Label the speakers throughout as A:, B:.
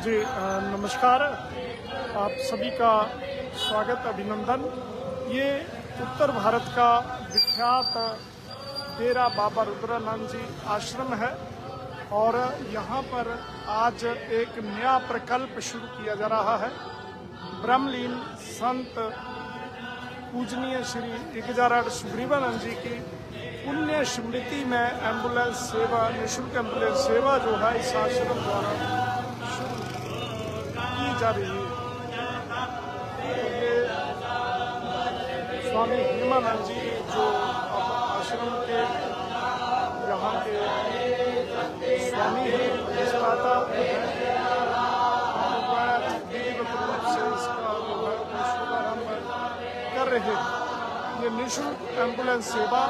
A: जी नमस्कार, आप सभी का स्वागत, अभिनंदन। ये उत्तर भारत का विख्यात डेरा बाबा रुद्रानंद जी आश्रम है और यहाँ पर आज एक नया प्रकल्प शुरू किया जा रहा है। ब्रह्मलीन संत पूजनीय श्री इकजाराड सुग्रीवानंद जी की पुण्य स्मृति में एम्बुलेंस सेवा, निःशुल्क एम्बुलेंस सेवा जो है इस आश्रम द्वारा शुरू की जा रही है। ये स्वामी हेमानंद जी जो आश्रम के यहाँ के स्वामी हैं, विधिवत रूप से इसका शुभारंभ कर रहे हैं। ये निःशुल्क एम्बुलेंस सेवा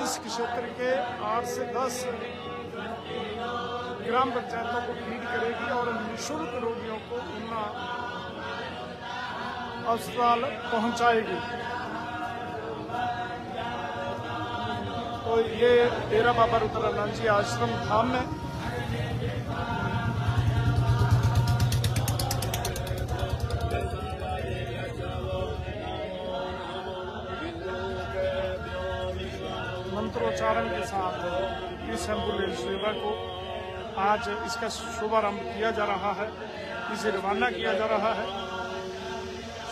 A: इस क्षेत्र के 8 से 10 ग्राम पंचायतों को फीड करेगी और निःशुल्क रोगियों को उनका अस्पताल पहुंचाएगी। तो ये डेरा बाबा रुद्रानंद जी आश्रम धाम में मंत्रोच्चारण के साथ इस एम्बुलेंस सेवा को आज इसका शुभारंभ किया जा रहा है, इसे रवाना किया जा रहा है।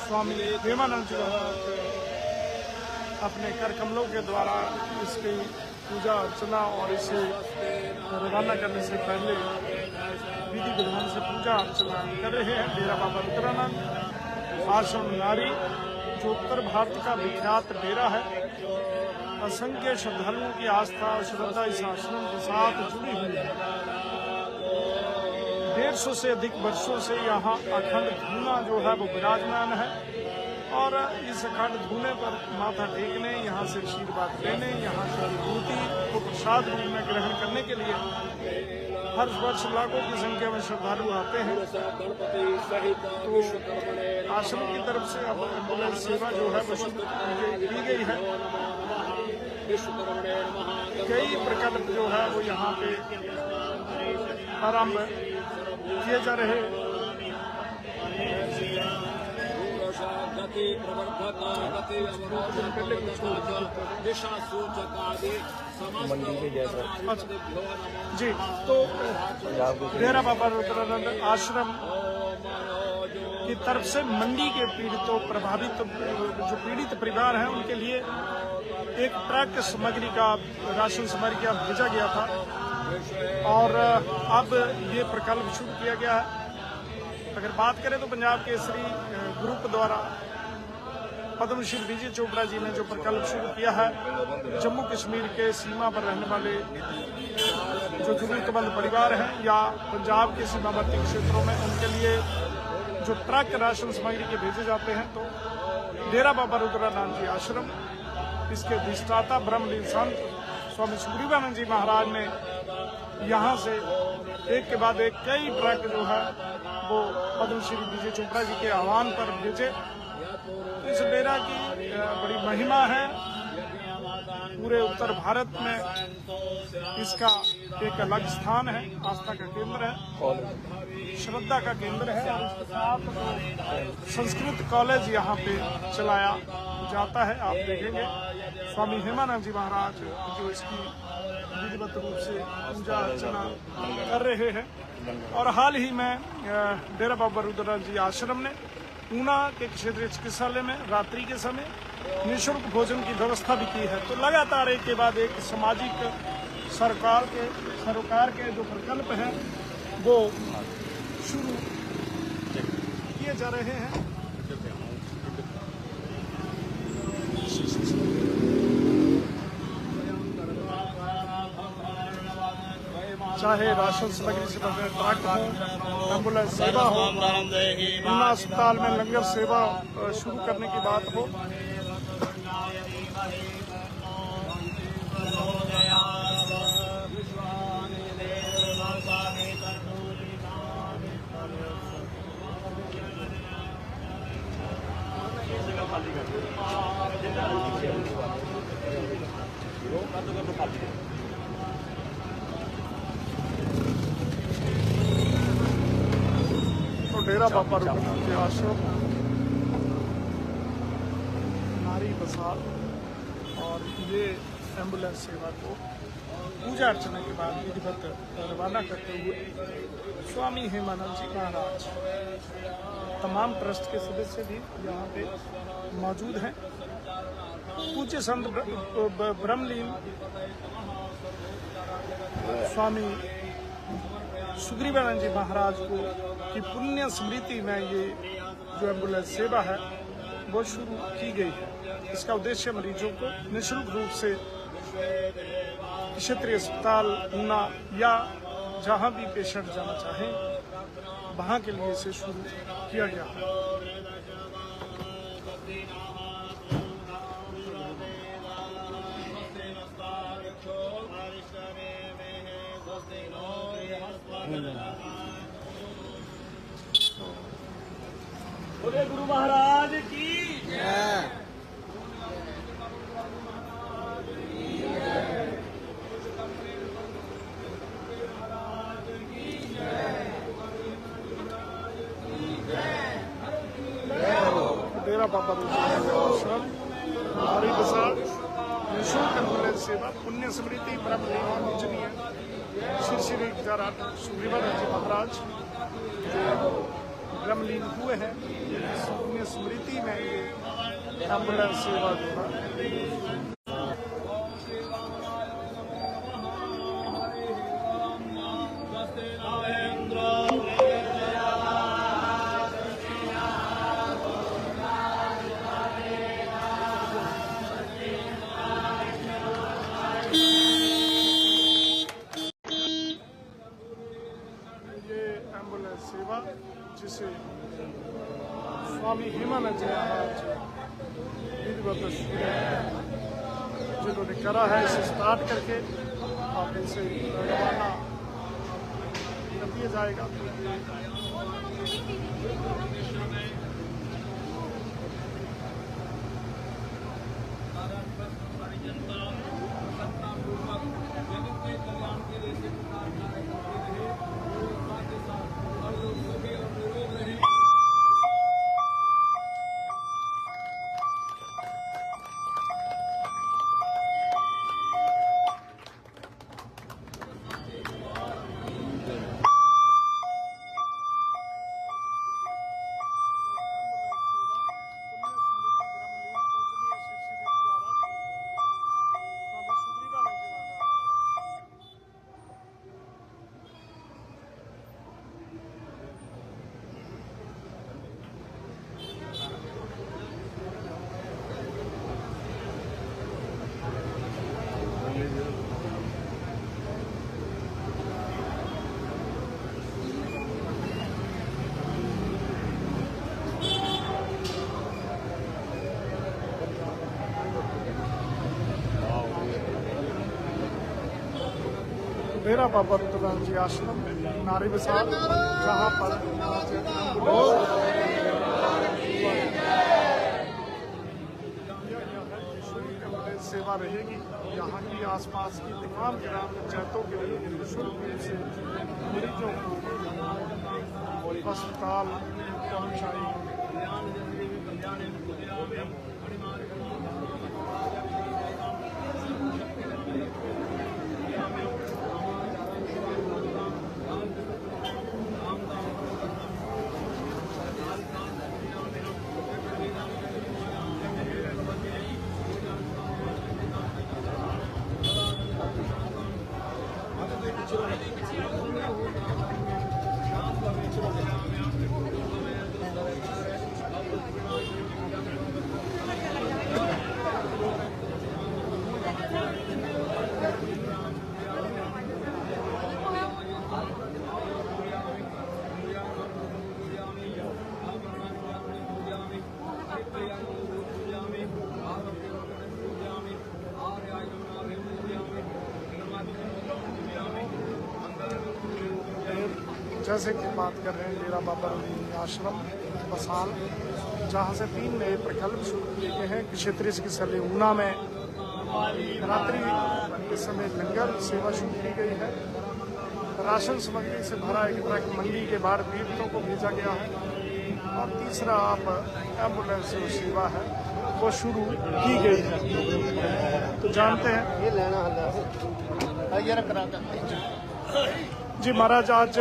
A: स्वामी हेमानंद जी अपने कर कमलों के द्वारा इसकी पूजा अर्चना और इसे रवाना करने से पहले विधि विधान से पूजा अर्चना कर रहे हैं। डेरा बाबा रुद्रानंद आश्रम नारी जो उत्तर भारत का विख्यात डेरा है, असंख्य श्रद्धालुओं की आस्था और श्रद्धा इस आश्रम के साथ जुड़ी हुई है। 150 से अधिक वर्षों से यहाँ अखंड धूना जो है वो विराजमान है और इस अखंड धूने पर माथा टेकने, यहाँ से आशीर्वाद लेने, यहाँ की विभूति को प्रसाद रूप में ग्रहण करने के लिए हर वर्ष लाखों की संख्या में श्रद्धालु आते हैं। तो आश्रम की तरफ से अब एम्बुलेंस सेवा जो है वो शुरू की गई है। कई प्रकल्प जो है वो यहाँ पे आरंभ किए जा रहे हैं। जी, तो डेरा बाबा रुद्रानंद आश्रम की तरफ से मंडी के पीड़ितों, प्रभावित जो पीड़ित परिवार हैं उनके लिए एक ट्रक सामग्री का, राशन सामग्री का भेजा गया था और अब ये प्रकल्प शुरू किया गया है। अगर बात करें तो पंजाब केसरी ग्रुप द्वारा पद्मश्री विजय चोपड़ा जी ने जो प्रकल्प शुरू किया है, जम्मू कश्मीर के सीमा पर रहने वाले जो जरूरतमंद परिवार हैं या पंजाब के सीमावर्ती क्षेत्रों में, उनके लिए जो ट्रक राशन सामग्री के भेजे जाते हैं, तो डेरा बाबा रुद्रानंद जी आश्रम, इसके अधिष्ठाता ब्रह्मलीन संत स्वामी सुग्रीवानंद जी महाराज ने यहाँ से एक के बाद एक कई ट्रक जो है वो पद्मश्री विजय चोपड़ा जी के आह्वान पर भेजे। इस डेरा की बड़ी महिमा है, पूरे उत्तर भारत में इसका एक अलग स्थान है, आस्था का केंद्र है, श्रद्धा का केंद्र है और इसके साथ संस्कृत कॉलेज यहाँ पे चलाया जाता है। आप देखेंगे स्वामी हेमानंद जी महाराज जो इसकी विधिवत रूप से पूजा अर्चना कर रहे हैं। और हाल ही में डेरा बाबा रुद्रानंद जी आश्रम ने ऊना के क्षेत्रीय चिकित्सालय में रात्रि के समय निःशुल्क भोजन की व्यवस्था भी की है। तो लगातार एक के बाद एक सामाजिक सरोकार के जो प्रकल्प हैं वो शुरू किए जा रहे हैं। चाहे राशन सामग्री से बने ट्रक हो, एम्बुलेंस सेवा हो, ऊना अस्पताल में लंगर सेवा शुरू करने की बात हो, डेरा बाबा रुद्रनाथ जी आश्रम नारी बसाल, और ये एम्बुलेंस सेवा को पूजा अर्चना के बाद विधिवत रवाना करते हुए स्वामी हेमानंद जी महाराज, तमाम ट्रस्ट के सदस्य भी यहाँ पे मौजूद हैं। पूज्य संत ब्रह्मलीन स्वामी सुग्रीवानंद जी महाराज को की पुण्य स्मृति में ये जो एम्बुलेंस सेवा है वो शुरू की गई है। इसका उद्देश्य मरीजों को निःशुल्क रूप से क्षेत्रीय अस्पताल ऊना या जहां भी पेशेंट जाना चाहें वहां के लिए इसे शुरू किया गया है।
B: बोले गुरु महाराज की जय।
A: डेरा बाबा रुद्रनाथ आश्रम नारी बसाल निःशुल्क एम्बुलेंस सेवा पुण्य स्मृति ब्रह्मलीन पूजनीय श्री श्री सुग्रीवानंद जी महाराज जो ब्रह्मलीन हुए हैं, इस पुण्य स्मृति में ये एम्बुलेंस सेवा जो है एम्बुलेंस सेवा जिसे स्वामी हेमानंद जी महाराज विधिवत जिन्होंने करा है, इसे स्टार्ट करके आप इसे रवाना कर दिया जाएगा। डेरा बाबा रुद्रनाथ जी आश्रम नारी बसाल, जहाँ पर सेवा रहेगी। यहाँ की आसपास की तमाम ग्राम पंचायतों के लिए निःशुल्क रूप से मरीजों को अस्पताल पहुँचाई। जैसे कि बात कर रहे हैं डेरा बाबा रुद्रनाथ आश्रम बसाल, जहाँ से 3 नए प्रकल्प शुरू किए गए हैं। क्षेत्रीय चिकित्सालय ऊना में रात्रि के समय लंगर सेवा शुरू की गई है। राशन सामग्री से भरा एक ट्रक मंडी के बाहर पीड़ितों को भेजा गया है और तीसरा आप एम्बुलेंस जो सेवा है वो शुरू की गई है। तो जानते हैं जी महाराज आज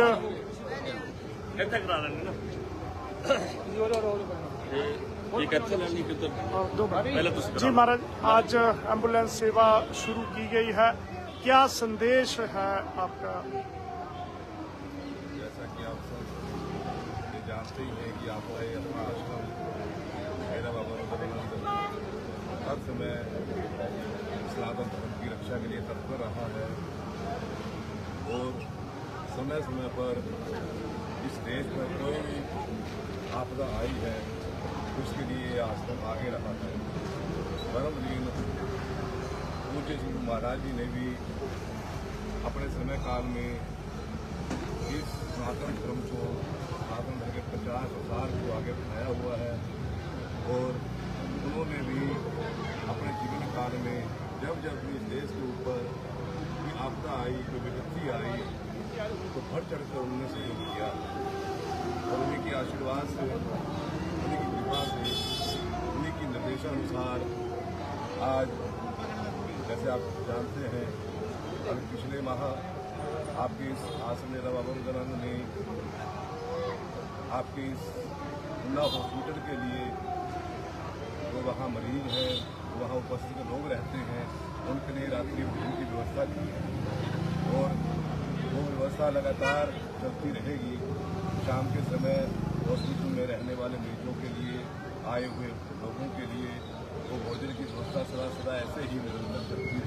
B: ਇੱਥੇ ਕਰਾ ਲੈਣੇ ਨਾ ठीक है
A: दो
B: पहले तो
A: जी महाराज आज एम्बुलेंस सेवा शुरू की गई है, क्या संदेश है आपका?
C: जैसा कि आप सब ये जानते ही हैं कि आपका ये अपना आश्रम मेरा बाबा रुद्रानंद हर समय सनातन धर्म की रक्षा के लिए तत्पर रहा है और समय समय पर इस देश में कोई भी आपदा आई है उसके लिए आश्रम आगे रहा है। परमलीन पूज्य श्री महाराज जी ने भी अपने समय काल में इस सनातन धर्म को सनातन धर्म के प्रचार प्रसार को आगे बढ़ाया हुआ है और उन्होंने भी अपने जीवन काल में जब जब भी इस देश के ऊपर कोई आपदा आई कोई विपत्ति आई तो बढ़ चढ़कर उन्होंने सहयोग किया और उन्हीं के आशीर्वाद से उन्हीं की कृपा से उन्हीं की निर्देशानुसार आज जैसे आप जानते हैं अभी पिछले माह आपके इस आश्रम मेरा बाबा रुद्रानंद ने आपके इस उन्नाव हॉस्पिटल के लिए जो वहाँ मरीज हैं वहाँ उपस्थित लोग रहते हैं उनके लिए रात्रि भोजन की व्यवस्था की है और वो व्यवस्था लगातार चलती रहेगी। शाम के समय हॉस्पिटल में रहने वाले मरीजों के लिए आए हुए लोगों के लिए वो भोजन की व्यवस्था सदा ऐसे ही निरंतर चलती है।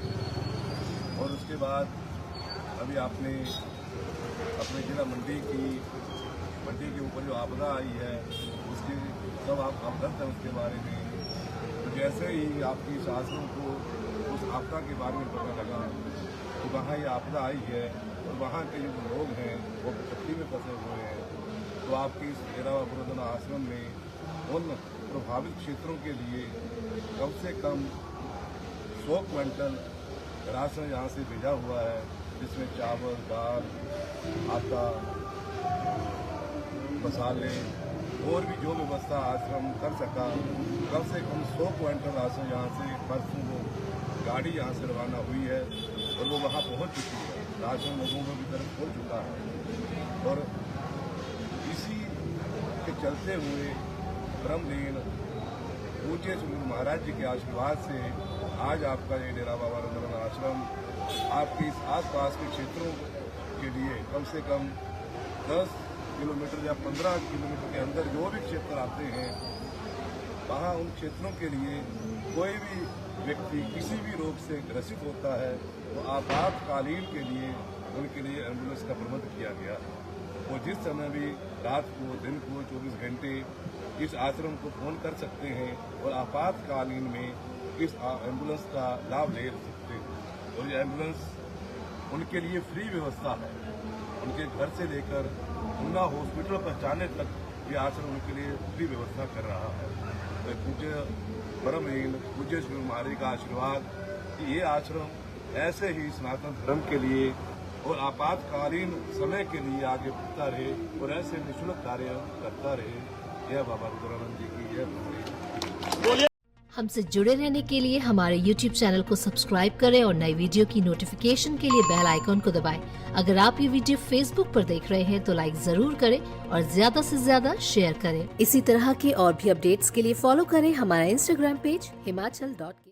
C: और उसके बाद अभी आपने अपने जिला मंडी के ऊपर जो आपदा आई है उसके सब आप अवगत हैं उसके बारे में। तो जैसे ही आपकी शासनों को उस आपदा के बारे में पता लगा कि वहाँ ये आपदा आई है और वहाँ के जो लोग हैं वो विपत्ति में फंसे हुए हैं तो आपकी इस डेरा बाबा रुद्रानंद आश्रम में उन प्रभावित क्षेत्रों के लिए कम से कम 100 क्विंटल राशन यहाँ से भेजा हुआ है जिसमें चावल दाल आटा मसाले और भी जो व्यवस्था आश्रम कर सका कम से कम 100 क्विंटल राशन यहाँ से परसों वो गाड़ी यहाँ से रवाना हुई है और वो वहाँ पहुँच चुकी है। राशन लोगों में भी तरफ हो चुका है और इसी के चलते हुए ब्रह्मलीन पूज्य श्री महाराज जी के आशीर्वाद से आज आपका ये डेरा बाबा रुद्रानंद आश्रम आपके इस आसपास के क्षेत्रों के लिए कम से कम 10 किलोमीटर या 15 किलोमीटर के अंदर जो भी क्षेत्र आते हैं वहाँ उन क्षेत्रों के लिए कोई भी व्यक्ति किसी भी रोग से ग्रसित होता है तो आपातकालीन के लिए उनके लिए एम्बुलेंस का प्रबंध किया गया है। वो जिस समय भी रात को दिन को 24 घंटे इस आश्रम को फोन कर सकते हैं और आपातकालीन में इस एम्बुलेंस का लाभ ले सकते हैं। और ये एम्बुलेंस उनके लिए फ्री व्यवस्था है। उनके घर से लेकर उन्नाव हॉस्पिटल पहुंचाने तक ये आश्रम उनके लिए फ्री व्यवस्था कर रहा है। तो पूज्य परमलीन पूज्य श्री महाराज का आशीर्वाद कि ये आश्रम ऐसे ही सनातन धर्म के लिए और आपातकालीन समय के लिए आगे बढ़ता रहे और ऐसे निःशुल्क कार्य करता रहे। यह बाबा रुद्रानंद जी की यह
D: हमसे जुड़े रहने के लिए हमारे YouTube चैनल को सब्सक्राइब करें और नई वीडियो की नोटिफिकेशन के लिए बेल आइकॉन को दबाएं। अगर आप ये वीडियो Facebook पर देख रहे हैं तो लाइक जरूर करें और ज्यादा से ज्यादा शेयर करें। इसी तरह के और भी अपडेट्स के लिए फॉलो करें हमारा Instagram पेज himachal.ke।